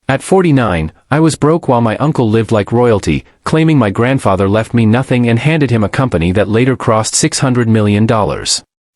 At 49, I was broke while my uncle lived like royalty, claiming my grandfather left me nothing and handed him a company that later crossed $600 million.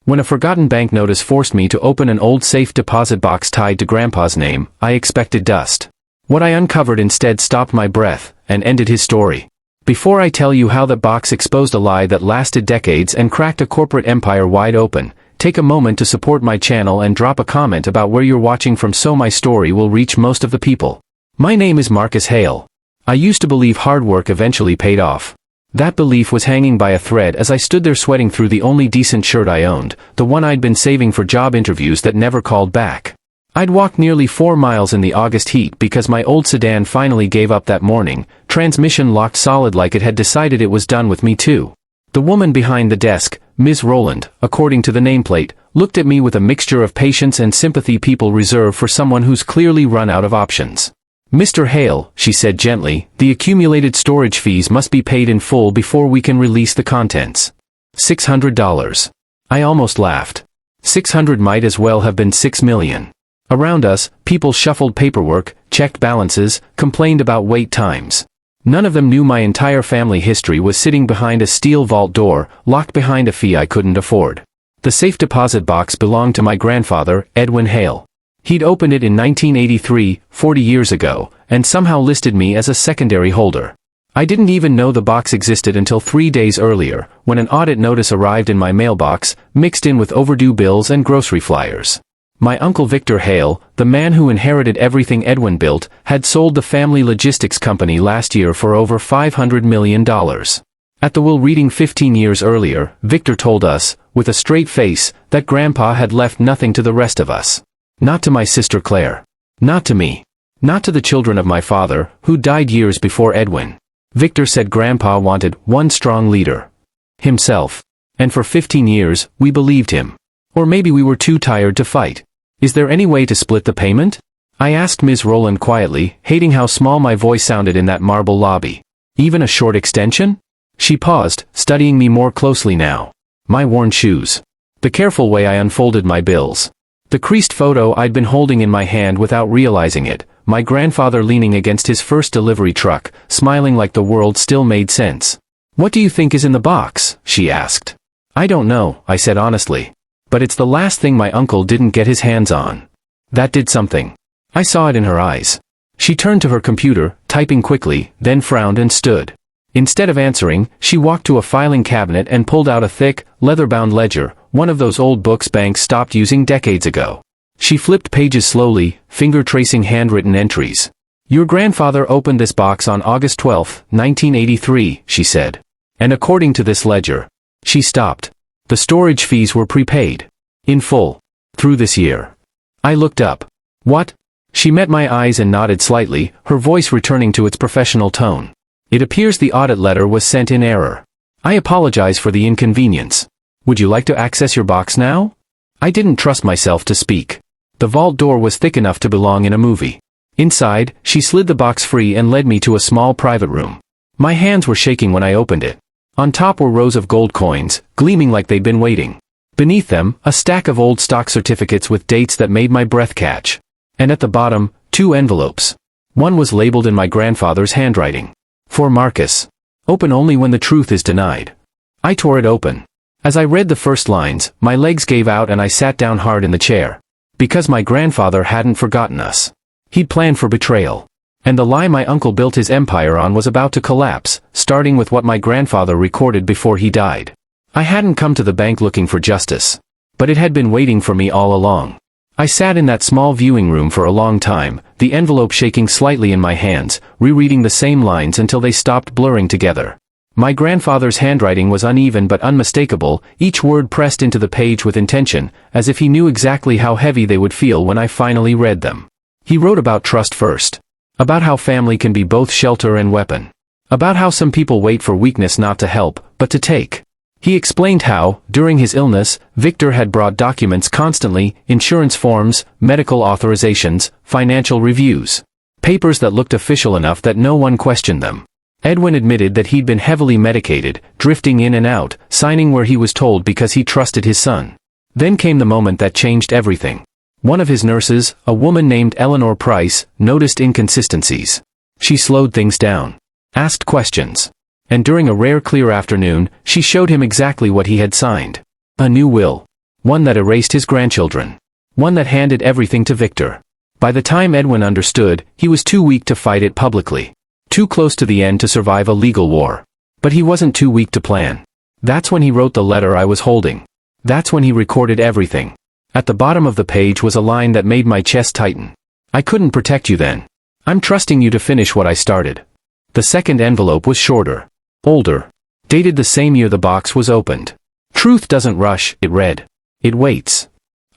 When a forgotten bank notice forced me to open an old safe deposit box tied to Grandpa's name, I expected dust. What I uncovered instead stopped my breath and ended his story. Before I tell you how that box exposed a lie that lasted decades and cracked a corporate empire wide open, take a moment to support my channel and drop a comment about where you're watching from so my story will reach most of the people. My name is Marcus Hale. I used to believe hard work eventually paid off. That belief was hanging by a thread as I stood there sweating through the only decent shirt I owned, the one I'd been saving for job interviews that never called back. I'd walked nearly 4 miles in the August heat because my old sedan finally gave up that morning, transmission locked solid like it had decided it was done with me too. The woman behind the desk, Ms. Rowland, according to the nameplate, looked at me with a mixture of patience and sympathy people reserve for someone who's clearly run out of options. "Mr. Hale," she said gently, "the accumulated storage fees must be paid in full before we can release the contents." $600. I almost laughed. 600 might as well have been 6 million. Around us, people shuffled paperwork, checked balances, complained about wait times. None of them knew my entire family history was sitting behind a steel vault door, locked behind a fee I couldn't afford. The safe deposit box belonged to my grandfather, Edwin Hale. He'd opened it in 1983, 40 years ago, and somehow listed me as a secondary holder. I didn't even know the box existed until 3 days earlier, when an audit notice arrived in my mailbox, mixed in with overdue bills and grocery flyers. My uncle Victor Hale, the man who inherited everything Edwin built, had sold the family logistics company last year for over $500 million. At the will reading 15 years earlier, Victor told us, with a straight face, that Grandpa had left nothing to the rest of us. Not to my sister Claire. Not to me. Not to the children of my father, who died years before Edwin. Victor said Grandpa wanted one strong leader. Himself. And for 15 years, we believed him. Or maybe we were too tired to fight. "Is there any way to split the payment?" I asked Ms. Rowland quietly, hating how small my voice sounded in that marble lobby. "Even a short extension?" She paused, studying me more closely now. My worn shoes. The careful way I unfolded my bills. The creased photo I'd been holding in my hand without realizing it, my grandfather leaning against his first delivery truck, smiling like the world still made sense. "What do you think is in the box?" she asked. "I don't know," I said honestly. "But it's the last thing my uncle didn't get his hands on." That did something. I saw it in her eyes. She turned to her computer, typing quickly, then frowned and stood. Instead of answering, she walked to a filing cabinet and pulled out a thick, leather-bound ledger, one of those old books banks stopped using decades ago. She flipped pages slowly, finger-tracing handwritten entries. "Your grandfather opened this box on August 12, 1983, she said. "And according to this ledger..." She stopped. "The storage fees were prepaid. In full. Through this year." I looked up. "What?" She met my eyes and nodded slightly, her voice returning to its professional tone. "It appears the audit letter was sent in error. I apologize for the inconvenience. Would you like to access your box now?" I didn't trust myself to speak. The vault door was thick enough to belong in a movie. Inside, she slid the box free and led me to a small private room. My hands were shaking when I opened it. On top were rows of gold coins, gleaming like they'd been waiting. Beneath them, a stack of old stock certificates with dates that made my breath catch. And at the bottom, 2 envelopes. One was labeled in my grandfather's handwriting. "For Marcus. Open only when the truth is denied." I tore it open. As I read the first lines, my legs gave out and I sat down hard in the chair. Because my grandfather hadn't forgotten us. He'd planned for betrayal. And the lie my uncle built his empire on was about to collapse, starting with what my grandfather recorded before he died. I hadn't come to the bank looking for justice. But it had been waiting for me all along. I sat in that small viewing room for a long time, the envelope shaking slightly in my hands, rereading the same lines until they stopped blurring together. My grandfather's handwriting was uneven but unmistakable, each word pressed into the page with intention, as if he knew exactly how heavy they would feel when I finally read them. He wrote about trust first. About how family can be both shelter and weapon. About how some people wait for weakness not to help, but to take. He explained how, during his illness, Victor had brought documents constantly, insurance forms, medical authorizations, financial reviews. Papers that looked official enough that no one questioned them. Edwin admitted that he'd been heavily medicated, drifting in and out, signing where he was told because he trusted his son. Then came the moment that changed everything. One of his nurses, a woman named Eleanor Price, noticed inconsistencies. She slowed things down, asked questions, and during a rare clear afternoon, she showed him exactly what he had signed. A new will. One that erased his grandchildren. One that handed everything to Victor. By the time Edwin understood, he was too weak to fight it publicly. Too close to the end to survive a legal war. But he wasn't too weak to plan. That's when he wrote the letter I was holding. That's when he recorded everything. At the bottom of the page was a line that made my chest tighten. I couldn't protect you then. I'm trusting you to finish what I started. The second envelope was shorter. Older. Dated the same year the box was opened. Truth doesn't rush, it read. It waits.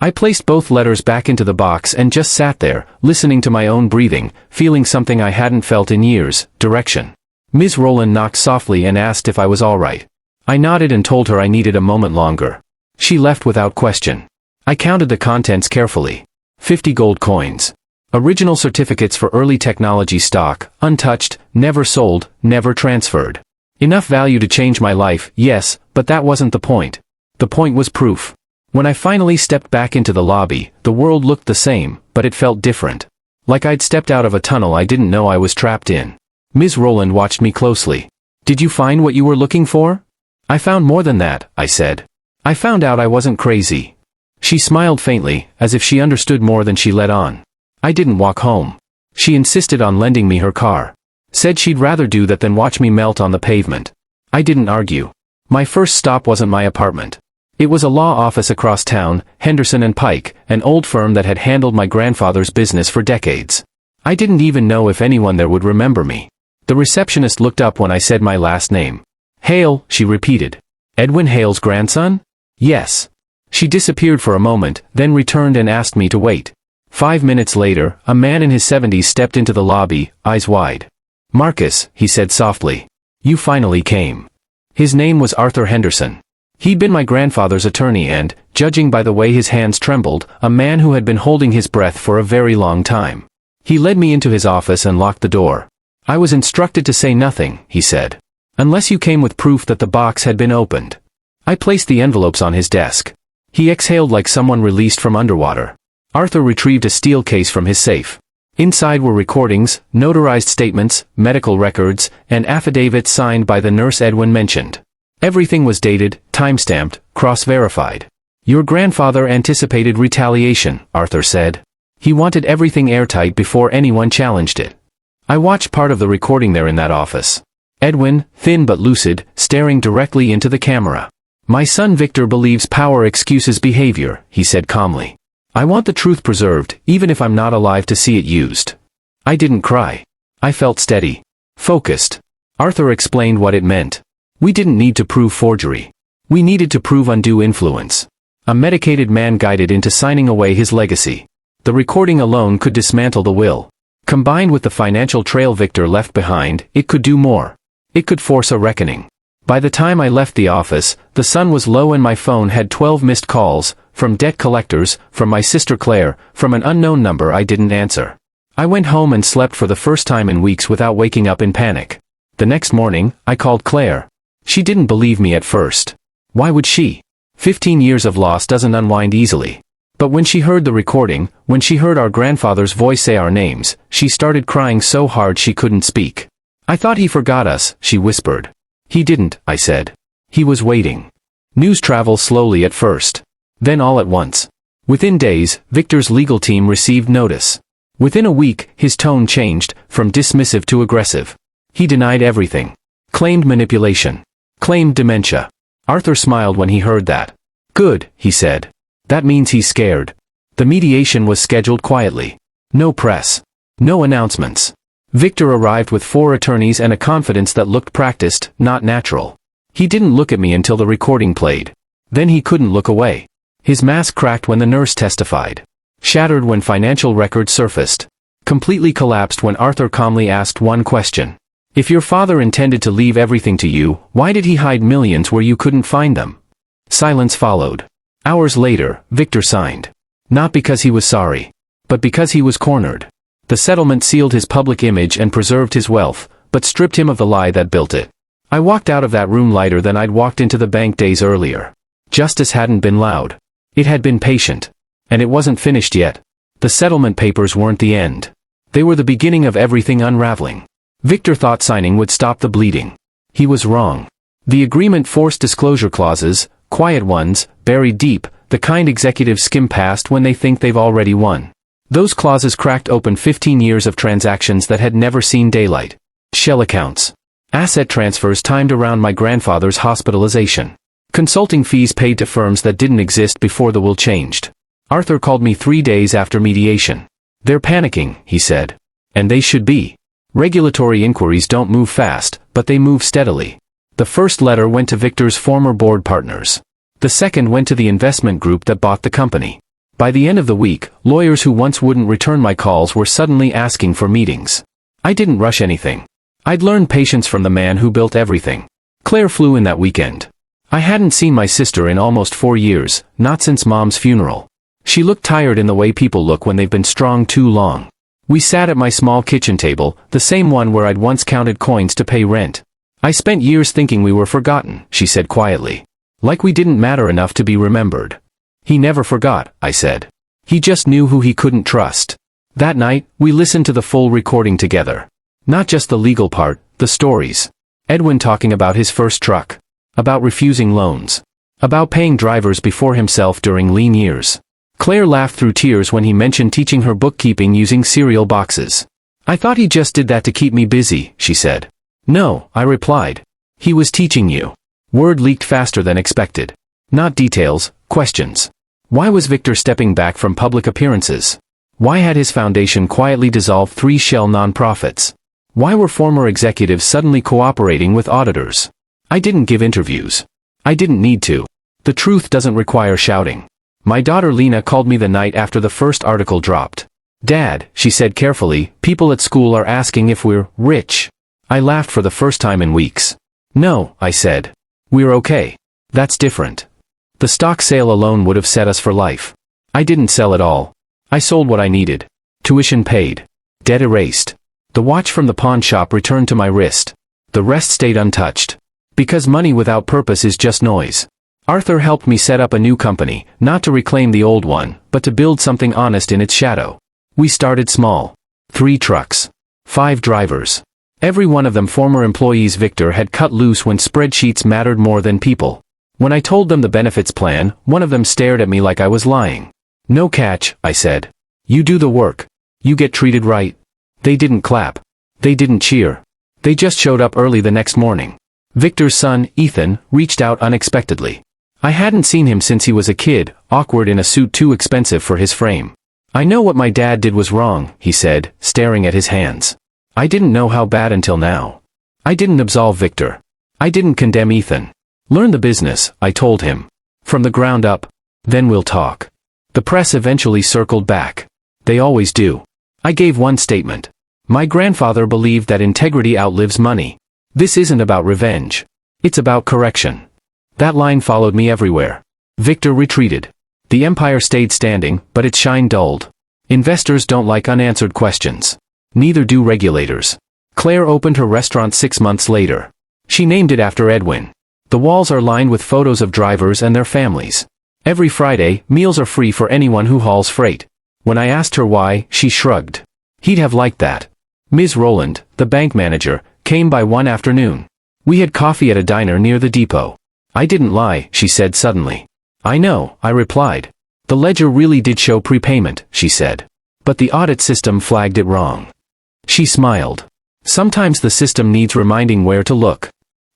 I placed both letters back into the box and just sat there, listening to my own breathing, feeling something I hadn't felt in years, direction. Ms. Rowland knocked softly and asked if I was all right. I nodded and told her I needed a moment longer. She left without question. I counted the contents carefully. 50 gold coins. Original certificates for early technology stock, untouched, never sold, never transferred. Enough value to change my life, yes, but that wasn't the point. The point was proof. When I finally stepped back into the lobby, the world looked the same, but it felt different. Like I'd stepped out of a tunnel I didn't know I was trapped in. Ms. Rowland watched me closely. Did you find what you were looking for? I found more than that, I said. I found out I wasn't crazy. She smiled faintly, as if she understood more than she let on. I didn't walk home. She insisted on lending me her car. Said she'd rather do that than watch me melt on the pavement. I didn't argue. My first stop wasn't my apartment. It was a law office across town, Henderson and Pike, an old firm that had handled my grandfather's business for decades. I didn't even know if anyone there would remember me. The receptionist looked up when I said my last name. Hale, she repeated. Edwin Hale's grandson? Yes. She disappeared for a moment, then returned and asked me to wait. 5 minutes later, a man in his 70s stepped into the lobby, eyes wide. Marcus, he said softly. You finally came. His name was Arthur Henderson. He'd been my grandfather's attorney and, judging by the way his hands trembled, a man who had been holding his breath for a very long time. He led me into his office and locked the door. I was instructed to say nothing, he said. Unless you came with proof that the box had been opened. I placed the envelopes on his desk. He exhaled like someone released from underwater. Arthur retrieved a steel case from his safe. Inside were recordings, notarized statements, medical records, and affidavits signed by the nurse Edwin mentioned. Everything was dated, time-stamped, cross-verified. Your grandfather anticipated retaliation, Arthur said. He wanted everything airtight before anyone challenged it. I watched part of the recording there in that office. Edwin, thin but lucid, staring directly into the camera. My son Victor believes power excuses behavior, he said calmly. I want the truth preserved, even if I'm not alive to see it used. I didn't cry. I felt steady. Focused. Arthur explained what it meant. We didn't need to prove forgery. We needed to prove undue influence. A medicated man guided into signing away his legacy. The recording alone could dismantle the will. Combined with the financial trail Victor left behind, it could do more. It could force a reckoning. By the time I left the office, the sun was low and my phone had 12 missed calls, from debt collectors, from my sister Claire, from an unknown number I didn't answer. I went home and slept for the first time in weeks without waking up in panic. The next morning, I called Claire. She didn't believe me at first. Why would she? 15 years of loss doesn't unwind easily. But when she heard the recording, when she heard our grandfather's voice say our names, she started crying so hard she couldn't speak. I thought he forgot us, she whispered. He didn't, I said. He was waiting. News traveled slowly at first. Then all at once. Within days, Victor's legal team received notice. Within a week, his tone changed, from dismissive to aggressive. He denied everything. Claimed manipulation. Claimed dementia. Arthur smiled when he heard that. Good, he said. That means he's scared. The mediation was scheduled quietly. No press. No announcements. Victor arrived with 4 attorneys and a confidence that looked practiced, not natural. He didn't look at me until the recording played. Then he couldn't look away. His mask cracked when the nurse testified. Shattered when financial records surfaced. Completely collapsed when Arthur calmly asked one question. If your father intended to leave everything to you, why did he hide millions where you couldn't find them? Silence followed. Hours later, Victor signed. Not because he was sorry, but because he was cornered. The settlement sealed his public image and preserved his wealth, but stripped him of the lie that built it. I walked out of that room lighter than I'd walked into the bank days earlier. Justice hadn't been loud. It had been patient. And it wasn't finished yet. The settlement papers weren't the end. They were the beginning of everything unraveling. Victor thought signing would stop the bleeding. He was wrong. The agreement forced disclosure clauses, quiet ones, buried deep, the kind executives skim past when they think they've already won. Those clauses cracked open 15 years of transactions that had never seen daylight. Shell accounts. Asset transfers timed around my grandfather's hospitalization. Consulting fees paid to firms that didn't exist before the will changed. Arthur called me 3 days after mediation. They're panicking, he said. And they should be. Regulatory inquiries don't move fast, but they move steadily. The first letter went to Victor's former board partners. The second went to the investment group that bought the company. By the end of the week, lawyers who once wouldn't return my calls were suddenly asking for meetings. I didn't rush anything. I'd learned patience from the man who built everything. Claire flew in that weekend. I hadn't seen my sister in almost 4 years, not since Mom's funeral. She looked tired in the way people look when they've been strong too long. We sat at my small kitchen table, the same one where I'd once counted coins to pay rent. I spent years thinking we were forgotten, she said quietly. Like we didn't matter enough to be remembered. He never forgot, I said. He just knew who he couldn't trust. That night, we listened to the full recording together. Not just the legal part, the stories. Edwin talking about his first truck. About refusing loans. About paying drivers before himself during lean years. Claire laughed through tears when he mentioned teaching her bookkeeping using cereal boxes. I thought he just did that to keep me busy, she said. No, I replied. He was teaching you. Word leaked faster than expected. Not details, questions. Why was Victor stepping back from public appearances? Why had his foundation quietly dissolved 3 shell nonprofits? Why were former executives suddenly cooperating with auditors? I didn't give interviews. I didn't need to. The truth doesn't require shouting. My daughter Lena called me the night after the first article dropped. Dad, she said carefully, people at school are asking if we're rich. I laughed for the first time in weeks. No, I said. We're okay. That's different. The stock sale alone would have set us for life. I didn't sell it all. I sold what I needed. Tuition paid. Debt erased. The watch from the pawn shop returned to my wrist. The rest stayed untouched. Because money without purpose is just noise. Arthur helped me set up a new company, not to reclaim the old one, but to build something honest in its shadow. We started small. 3 trucks. 5 drivers. Every one of them former employees Victor had cut loose when spreadsheets mattered more than people. When I told them the benefits plan, one of them stared at me like I was lying. No catch, I said. You do the work. You get treated right. They didn't clap. They didn't cheer. They just showed up early the next morning. Victor's son, Ethan, reached out unexpectedly. I hadn't seen him since he was a kid, awkward in a suit too expensive for his frame. I know what my dad did was wrong, he said, staring at his hands. I didn't know how bad until now. I didn't absolve Victor. I didn't condemn Ethan. Learn the business, I told him. From the ground up. Then we'll talk. The press eventually circled back. They always do. I gave one statement. My grandfather believed that integrity outlives money. This isn't about revenge. It's about correction. That line followed me everywhere. Victor retreated. The empire stayed standing, but its shine dulled. Investors don't like unanswered questions. Neither do regulators. Claire opened her restaurant 6 months later. She named it after Edwin. The walls are lined with photos of drivers and their families. Every Friday, meals are free for anyone who hauls freight. When I asked her why, she shrugged. He'd have liked that. Ms. Rowland, the bank manager, came by one afternoon. We had coffee at a diner near the depot. I didn't lie, she said suddenly. I know, I replied. The ledger really did show prepayment, she said. But the audit system flagged it wrong. She smiled. Sometimes the system needs reminding where to look.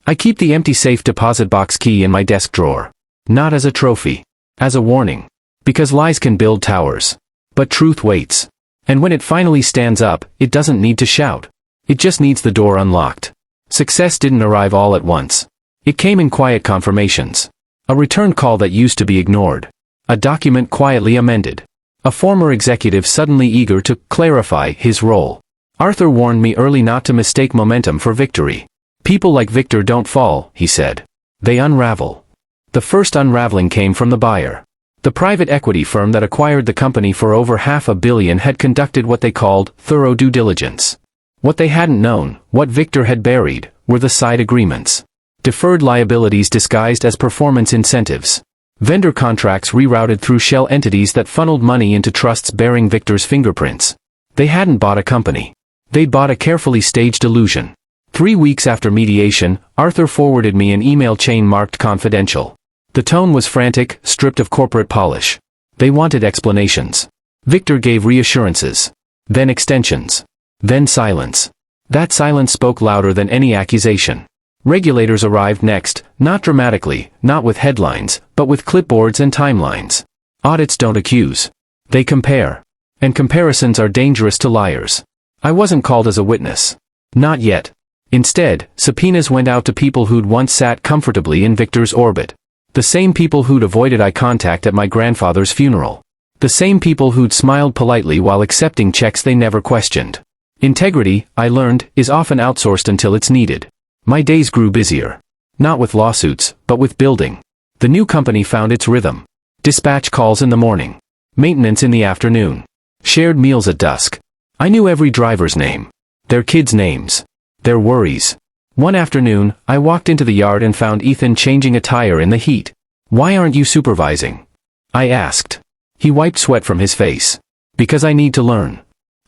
I keep the empty safe deposit box key in my desk drawer. Not as a trophy. As a warning. Because lies can build towers. But truth waits. And when it finally stands up, it doesn't need to shout. It just needs the door unlocked. Success didn't arrive all at once. It came in quiet confirmations. A return call that used to be ignored. A document quietly amended. A former executive suddenly eager to clarify his role. Arthur warned me early not to mistake momentum for victory. People like Victor don't fall, he said. They unravel. The first unraveling came from the buyer. The private equity firm that acquired the company for over $500 million had conducted what they called thorough due diligence. What they hadn't known, what Victor had buried, were the side agreements. Deferred liabilities disguised as performance incentives. Vendor contracts rerouted through shell entities that funneled money into trusts bearing Victor's fingerprints. They hadn't bought a company. They'd bought a carefully staged illusion. 3 weeks after mediation, Arthur forwarded me an email chain marked confidential. The tone was frantic, stripped of corporate polish. They wanted explanations. Victor gave reassurances. Then extensions. Then silence. That silence spoke louder than any accusation. Regulators arrived next, not dramatically, not with headlines, but with clipboards and timelines. Audits don't accuse. They compare. And comparisons are dangerous to liars. I wasn't called as a witness. Not yet. Instead, subpoenas went out to people who'd once sat comfortably in Victor's orbit. The same people who'd avoided eye contact at my grandfather's funeral. The same people who'd smiled politely while accepting checks they never questioned. Integrity, I learned, is often outsourced until it's needed. My days grew busier. Not with lawsuits, but with building. The new company found its rhythm. Dispatch calls in the morning. Maintenance in the afternoon. Shared meals at dusk. I knew every driver's name. Their kids' names. Their worries. One afternoon, I walked into the yard and found Ethan changing a tire in the heat. "Why aren't you supervising?" I asked. He wiped sweat from his face. "Because I need to learn."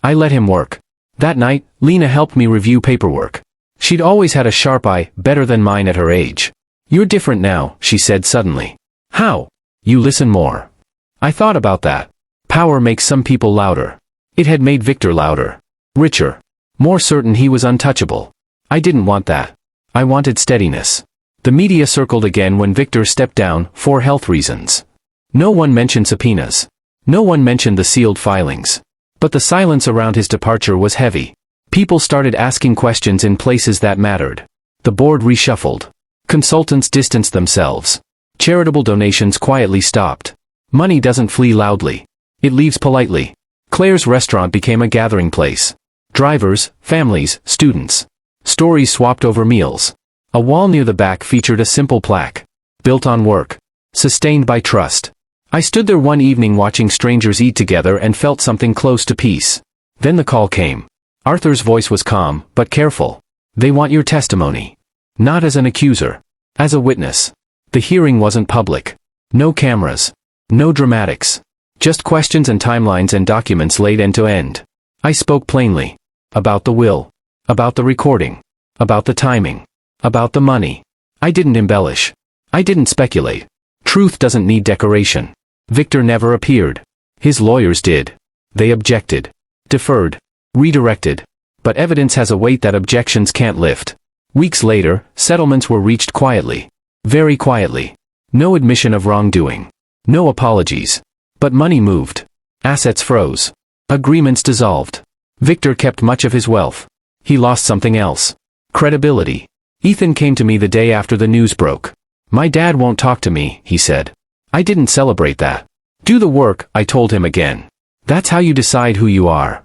I let him work. That night, Lena helped me review paperwork. She'd always had a sharp eye, better than mine at her age. "You're different now," she said suddenly. "How?" "You listen more." I thought about that. Power makes some people louder. It had made Victor louder. Richer. More certain he was untouchable. I didn't want that. I wanted steadiness. The media circled again when Victor stepped down, for health reasons. No one mentioned subpoenas. No one mentioned the sealed filings. But the silence around his departure was heavy. People started asking questions in places that mattered. The board reshuffled. Consultants distanced themselves. Charitable donations quietly stopped. Money doesn't flee loudly. It leaves politely. Claire's restaurant became a gathering place. Drivers, families, students. Stories swapped over meals. A wall near the back featured a simple plaque. Built on work. Sustained by trust. I stood there one evening watching strangers eat together and felt something close to peace. Then the call came. Arthur's voice was calm, but careful. "They want your testimony." Not as an accuser. As a witness. The hearing wasn't public. No cameras. No dramatics. Just questions and timelines and documents laid end to end. I spoke plainly. About the will. About the recording. About the timing. About the money. I didn't embellish. I didn't speculate. Truth doesn't need decoration. Victor never appeared. His lawyers did. They objected. Deferred. Redirected. But evidence has a weight that objections can't lift. Weeks later, settlements were reached quietly. Very quietly. No admission of wrongdoing. No apologies. But money moved. Assets froze. Agreements dissolved. Victor kept much of his wealth. He lost something else. Credibility. Ethan came to me the day after the news broke. "My dad won't talk to me," he said. I didn't celebrate that. "Do the work," I told him again. "That's how you decide who you are."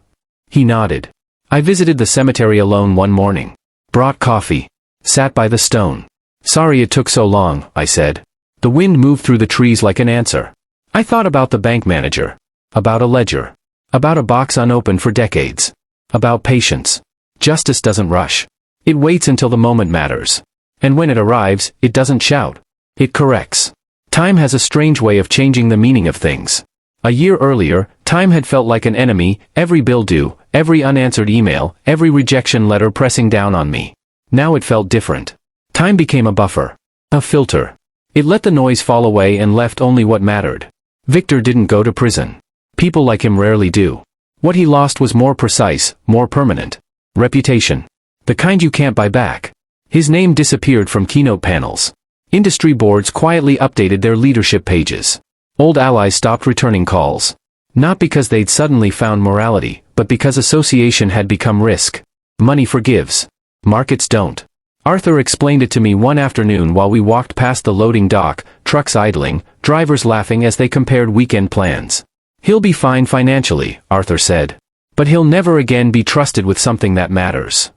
He nodded. I visited the cemetery alone one morning. Brought coffee. Sat by the stone. "Sorry it took so long," I said. The wind moved through the trees like an answer. I thought about the bank manager. About a ledger. About a box unopened for decades. About patience. Justice doesn't rush. It waits until the moment matters. And when it arrives, it doesn't shout. It corrects. Time has a strange way of changing the meaning of things. A year earlier, time had felt like an enemy, every bill due, every unanswered email, every rejection letter pressing down on me. Now it felt different. Time became a buffer. A filter. It let the noise fall away and left only what mattered. Victor didn't go to prison. People like him rarely do. What he lost was more precise, more permanent. Reputation. The kind you can't buy back. His name disappeared from keynote panels. Industry boards quietly updated their leadership pages. Old allies stopped returning calls. Not because they'd suddenly found morality, but because association had become risk. Money forgives. Markets don't. Arthur explained it to me one afternoon while we walked past the loading dock, trucks idling, drivers laughing as they compared weekend plans. "He'll be fine financially," Arthur said. "But he'll never again be trusted with something that matters."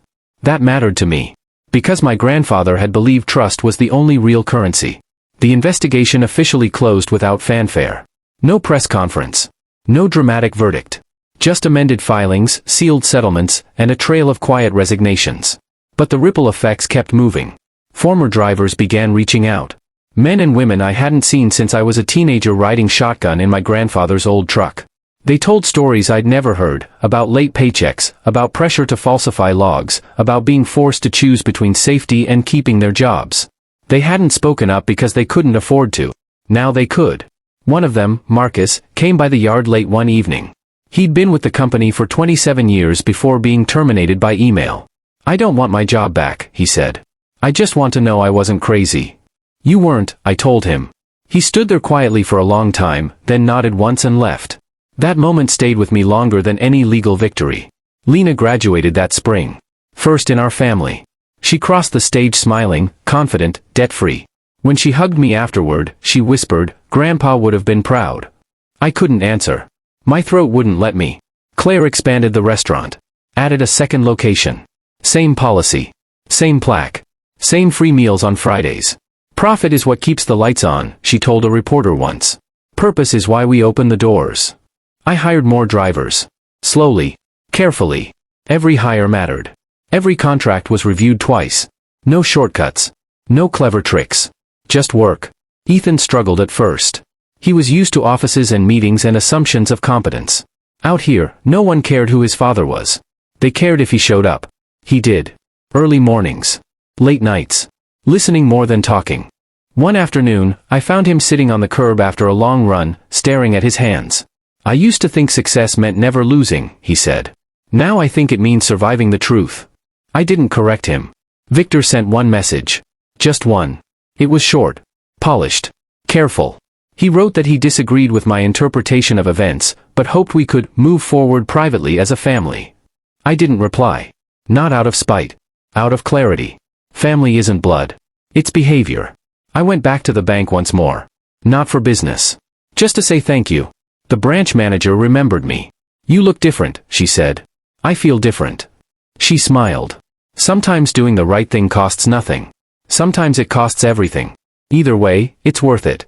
That mattered to me. Because my grandfather had believed trust was the only real currency. The investigation officially closed without fanfare. No press conference. No dramatic verdict. Just amended filings, sealed settlements, and a trail of quiet resignations. But the ripple effects kept moving. Former drivers began reaching out. Men and women I hadn't seen since I was a teenager riding shotgun in my grandfather's old truck. They told stories I'd never heard, about late paychecks, about pressure to falsify logs, about being forced to choose between safety and keeping their jobs. They hadn't spoken up because they couldn't afford to. Now they could. One of them, Marcus, came by the yard late one evening. He'd been with the company for 27 years before being terminated by email. "I don't want my job back," he said. "I just want to know I wasn't crazy." "You weren't," I told him. He stood there quietly for a long time, then nodded once and left. That moment stayed with me longer than any legal victory. Lena graduated that spring. First in our family. She crossed the stage smiling, confident, debt-free. When she hugged me afterward, she whispered, "Grandpa would have been proud." I couldn't answer. My throat wouldn't let me. Claire expanded the restaurant. Added a second location. Same policy. Same plaque. Same free meals on Fridays. "Profit is what keeps the lights on," she told a reporter once. "Purpose is why we open the doors." I hired more drivers. Slowly. Carefully. Every hire mattered. Every contract was reviewed twice. No shortcuts. No clever tricks. Just work. Ethan struggled at first. He was used to offices and meetings and assumptions of competence. Out here, no one cared who his father was. They cared if he showed up. He did. Early mornings. Late nights. Listening more than talking. One afternoon, I found him sitting on the curb after a long run, staring at his hands. "I used to think success meant never losing," he said. "Now I think it means surviving the truth." I didn't correct him. Victor sent one message. Just one. It was short. Polished. Careful. He wrote that he disagreed with my interpretation of events, but hoped we could move forward privately as a family. I didn't reply. Not out of spite. Out of clarity. Family isn't blood. It's behavior. I went back to the bank once more. Not for business. Just to say thank you. The branch manager remembered me. "You look different," she said. "I feel different." She smiled. Sometimes doing the right thing costs nothing. Sometimes it costs everything. Either way, it's worth it.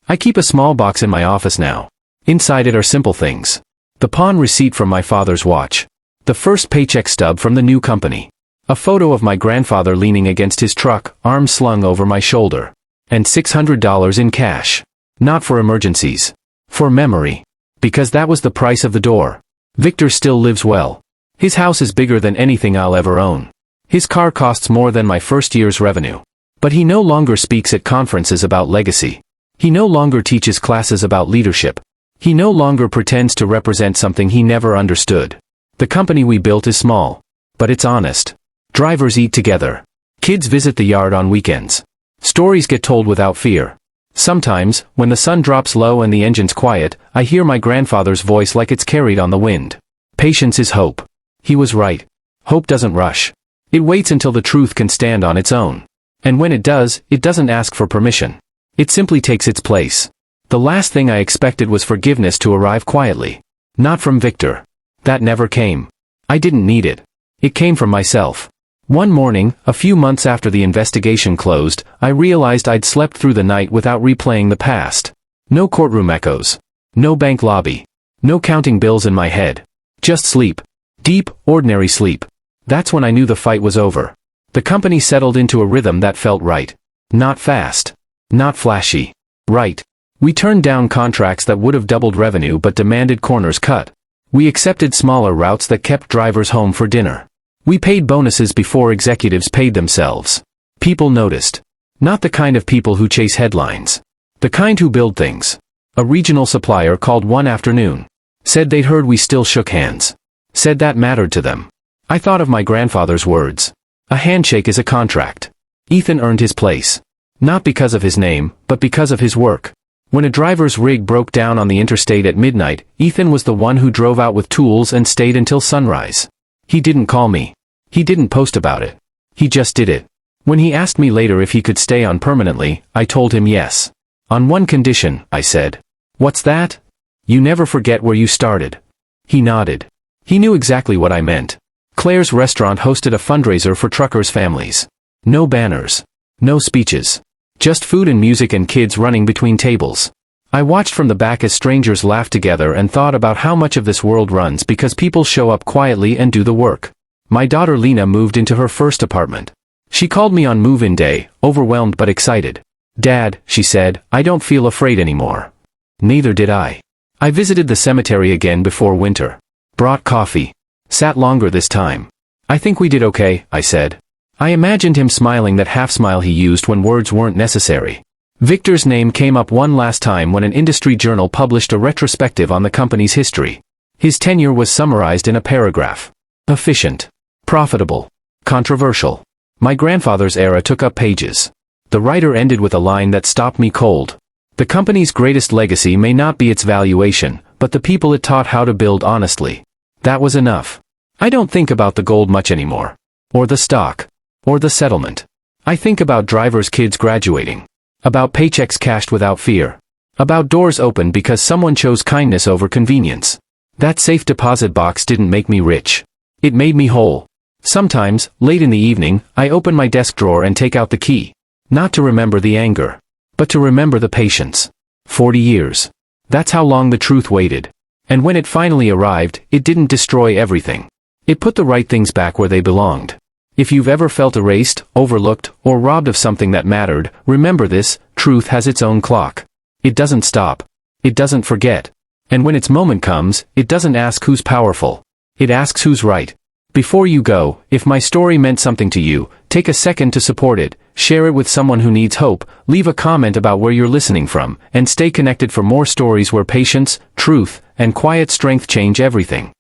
I keep a small box in my office now. Inside it are simple things. The pawn receipt from my father's watch. The first paycheck stub from the new company. A photo of my grandfather leaning against his truck, arms slung over my shoulder. And $600 in cash. Not for emergencies. For memory. Because that was the price of the door. Victor still lives well. His house is bigger than anything I'll ever own. His car costs more than my first year's revenue. But he no longer speaks at conferences about legacy. He no longer teaches classes about leadership. He no longer pretends to represent something he never understood. The company we built is small. But it's honest. Drivers eat together. Kids visit the yard on weekends. Stories get told without fear. Sometimes, when the sun drops low and the engine's quiet, I hear my grandfather's voice like it's carried on the wind. Patience is hope. He was right. Hope doesn't rush. It waits until the truth can stand on its own. And when it does, it doesn't ask for permission. It simply takes its place. The last thing I expected was forgiveness to arrive quietly. Not from Victor. That never came. I didn't need it. It came from myself. One morning, a few months after the investigation closed, I realized I'd slept through the night without replaying the past. No courtroom echoes. No bank lobby. No counting bills in my head. Just sleep. Deep, ordinary sleep. That's when I knew the fight was over. The company settled into a rhythm that felt right. Not fast. Not flashy. Right. We turned down contracts that would have doubled revenue but demanded corners cut. We accepted smaller routes that kept drivers home for dinner. We paid bonuses before executives paid themselves. People noticed. Not the kind of people who chase headlines. The kind who build things. A regional supplier called one afternoon. Said they'd heard we still shook hands. Said that mattered to them. I thought of my grandfather's words. A handshake is a contract. Ethan earned his place. Not because of his name, but because of his work. When a driver's rig broke down on the interstate at midnight, Ethan was the one who drove out with tools and stayed until sunrise. He didn't call me. He didn't post about it. He just did it. When he asked me later if he could stay on permanently, I told him yes. On one condition, I said. "What's that?" "You never forget where you started." He nodded. He knew exactly what I meant. Claire's restaurant hosted a fundraiser for truckers' families. No banners. No speeches. Just food and music and kids running between tables. I watched from the back as strangers laughed together and thought about how much of this world runs because people show up quietly and do the work. My daughter Lena moved into her first apartment. She called me on move-in day, overwhelmed but excited. Dad, she said, I don't feel afraid anymore. Neither did I. I visited the cemetery again before winter. Brought coffee. Sat longer this time. I think we did okay, I said. I imagined him smiling that half smile he used when words weren't necessary. Victor's name came up one last time when an industry journal published a retrospective on the company's history. His tenure was summarized in a paragraph. Efficient. Profitable. Controversial. My grandfather's era took up pages. The writer ended with a line that stopped me cold. The company's greatest legacy may not be its valuation, but the people it taught how to build honestly. That was enough. I don't think about the gold much anymore. Or the stock. Or the settlement. I think about drivers' kids graduating. About paychecks cashed without fear. About doors open because someone chose kindness over convenience. That safe deposit box didn't make me rich. It made me whole. Sometimes, late in the evening, I open my desk drawer and take out the key. Not to remember the anger, but to remember the patience. 40 years. That's how long the truth waited. And when it finally arrived, it didn't destroy everything. It put the right things back where they belonged. If you've ever felt erased, overlooked, or robbed of something that mattered, remember this: truth has its own clock. It doesn't stop. It doesn't forget. And when its moment comes, it doesn't ask who's powerful. It asks who's right. Before you go, if my story meant something to you, take a second to support it, share it with someone who needs hope, leave a comment about where you're listening from, and stay connected for more stories where patience, truth, and quiet strength change everything.